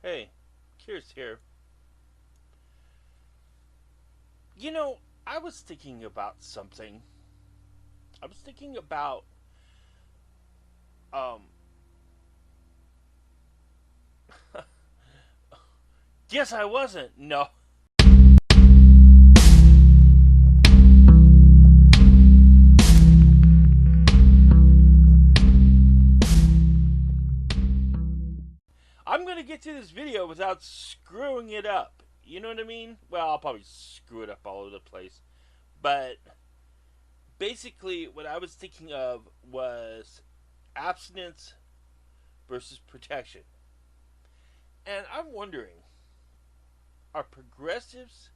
Hey, Curious here. You know, I was thinking about something. I was thinking about, um, yes, I wasn't. No. I'm gonna get to this video without screwing it up. You know what I mean? Well, I'll probably screw it up all over the place. But basically, what I was thinking of was abstinence versus protection. And I'm wondering, are progressives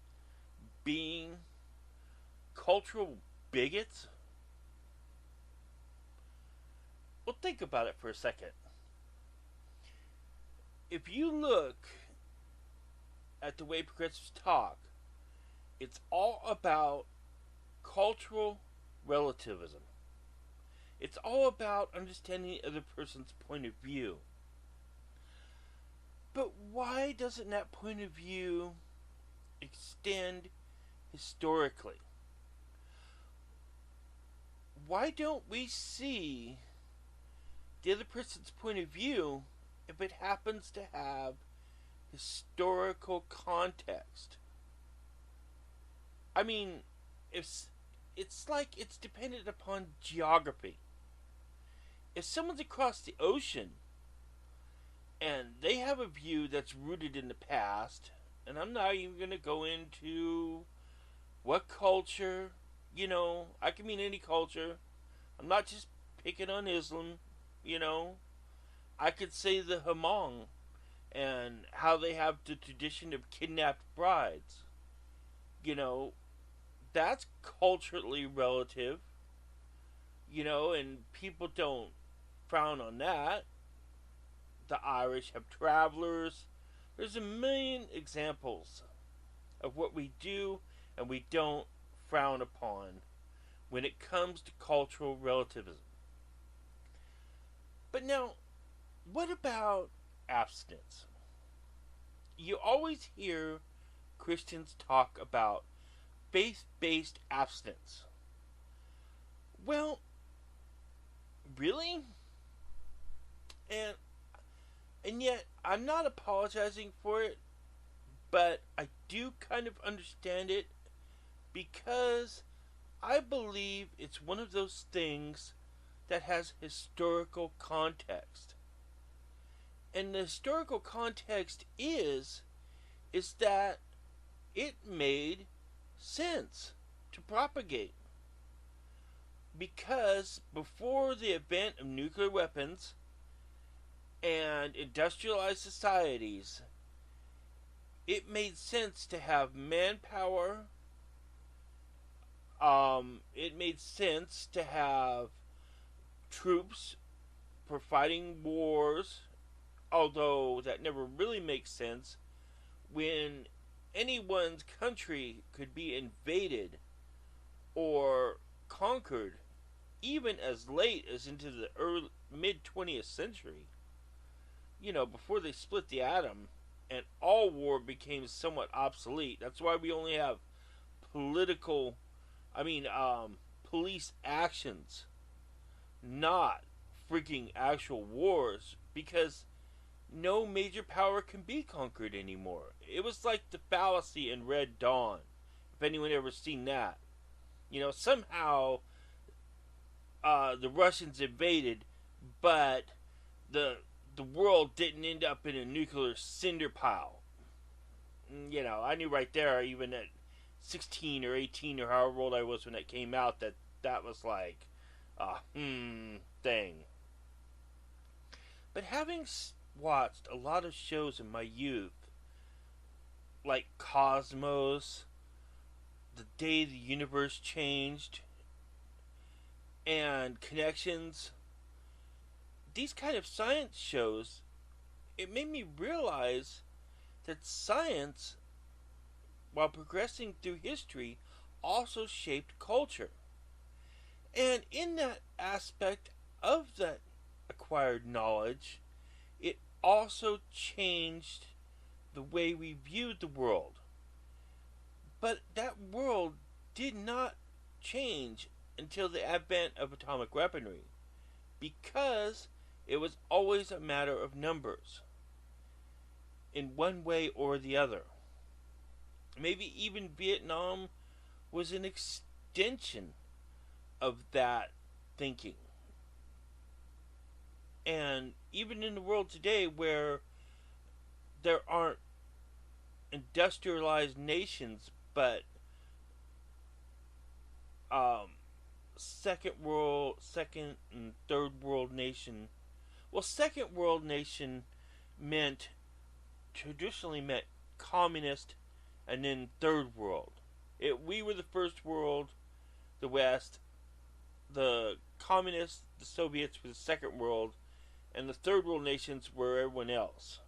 being cultural bigots? Well, think about it for a second. If you look at the way progressives talk, it's all about cultural relativism. It's all about understanding the other person's point of view. But why doesn't that point of view extend historically? Why don't we see the other person's point of view if it happens to have historical context? I mean, if it's like it's dependent upon geography. If someone's across the ocean and they have a view that's rooted in the past, and I'm not even going to go into what culture, I can mean any culture. I'm not just picking on Islam, you know. I could say the Hmong and how they have the tradition of kidnapped brides. You know, that's culturally relative, and people don't frown on that. The Irish have travelers. There's a million examples of what we do and we don't frown upon when it comes to cultural relativism. But now, what about abstinence? You always hear Christians talk about faith based abstinence. Well, really? And yet I'm not apologizing for it, but I do kind of understand it because I believe it's one of those things that has historical context. And the historical context is that it made sense to propagate. Because before the advent of nuclear weapons and industrialized societies, it made sense to have manpower. It made sense to have troops for fighting wars, although that never really makes sense when anyone's country could be invaded or conquered even as late as into the early mid 20th century. Before they split the atom and all war became somewhat obsolete. That's why we only have political, I mean, police actions, not freaking actual wars, because no major power can be conquered anymore. It was like the fallacy in Red Dawn, if anyone ever seen that. Somehow the Russians invaded, but the the world didn't end up in a nuclear cinder pile. I knew right there, even at 16 or 18 or however old I was when it came out, that was like a thing. But having watched a lot of shows in my youth, like Cosmos, The Day the Universe Changed, and Connections, these kind of science shows, it made me realize that science, while progressing through history, also shaped culture. And in that aspect of that acquired knowledge, it also changed the way we viewed the world. But that world did not change until the advent of atomic weaponry, because it was always a matter of numbers, in one way or the other. Maybe even Vietnam was an extension of that thinking. And even in the world today, where there aren't industrialized nations, but second and third world nation. Well, second world nation meant traditionally meant communist, and then third world. We were the first world, the West. The communists, the Soviets, were the second world, and the third world nations were everyone else.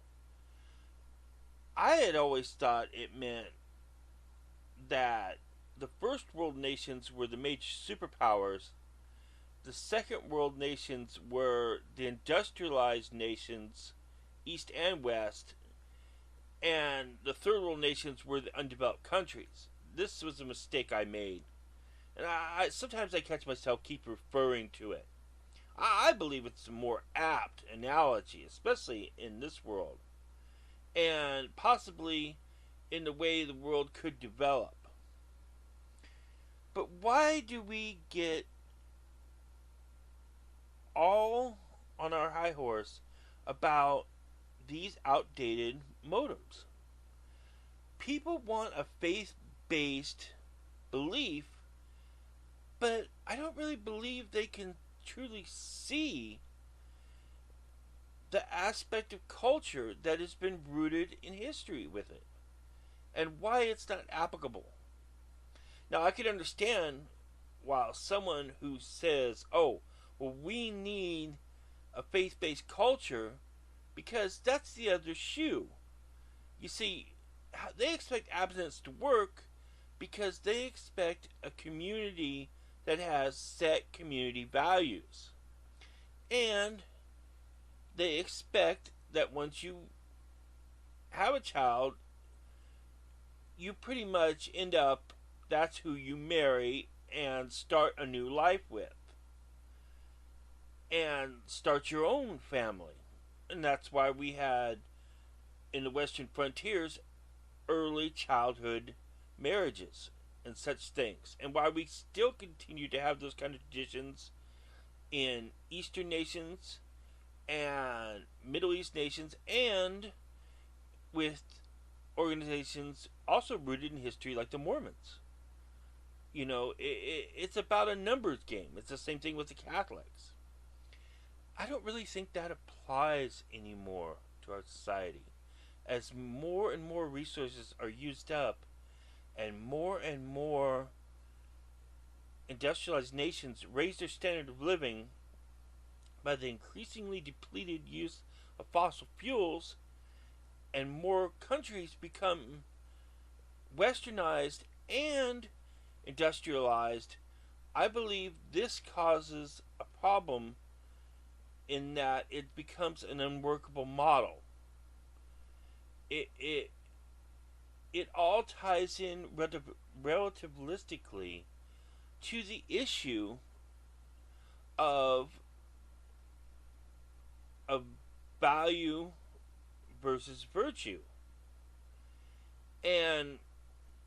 I had always thought it meant that the first world nations were the major superpowers, the second world nations were the industrialized nations, East and West, and the third world nations were the undeveloped countries. This was a mistake I made, and sometimes I catch myself keep referring to it. I believe it's a more apt analogy, especially in this world, and possibly in the way the world could develop. But why do we get all on our high horse about these outdated modems? People want a faith-based belief, but I don't really believe they can truly see the aspect of culture that has been rooted in history with it, and why it's not applicable. Now, I can understand while someone who says, oh, well, we need a faith-based culture because that's the other shoe. You see, they expect abstinence to work because they expect a community that has set community values. And they expect that once you have a child, you pretty much end up, that's who you marry and start a new life with. And start your own family. And that's why we had, in the Western frontiers, early childhood marriages and such things. And why we still continue to have those kind of traditions in Eastern nations and Middle East nations, and with organizations also rooted in history like the Mormons. You know, it's about a numbers game. It's the same thing with the Catholics. I don't really think that applies anymore to our society. As more and more resources are used up, and more industrialized nations raise their standard of living by the increasingly depleted use of fossil fuels, and more countries become westernized and industrialized, I believe this causes a problem in that it becomes an unworkable model. It all ties in relativistically to the issue of value versus virtue. And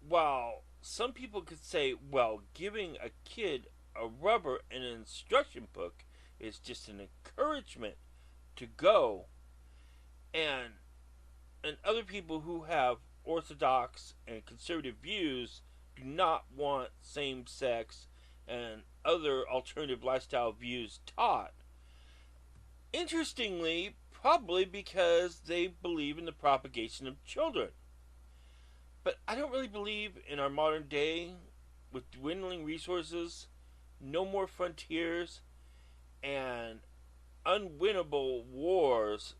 while some people could say, well, giving a kid a rubber and an instruction book is just an encouragement to go, and other people who have orthodox and conservative views do not want same-sex and other alternative lifestyle views taught. Interestingly, probably because they believe in the propagation of children. But I don't really believe in our modern day, with dwindling resources, no more frontiers, and unwinnable wars,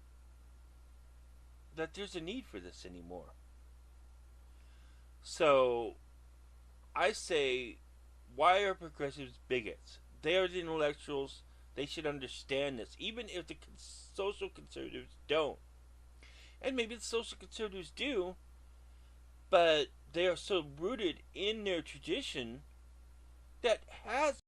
that there's a need for this anymore. So, I say, why are progressives bigots? They are the intellectuals. They should understand this, even if the social conservatives don't. and maybe the social conservatives do, but they are so rooted in their tradition that has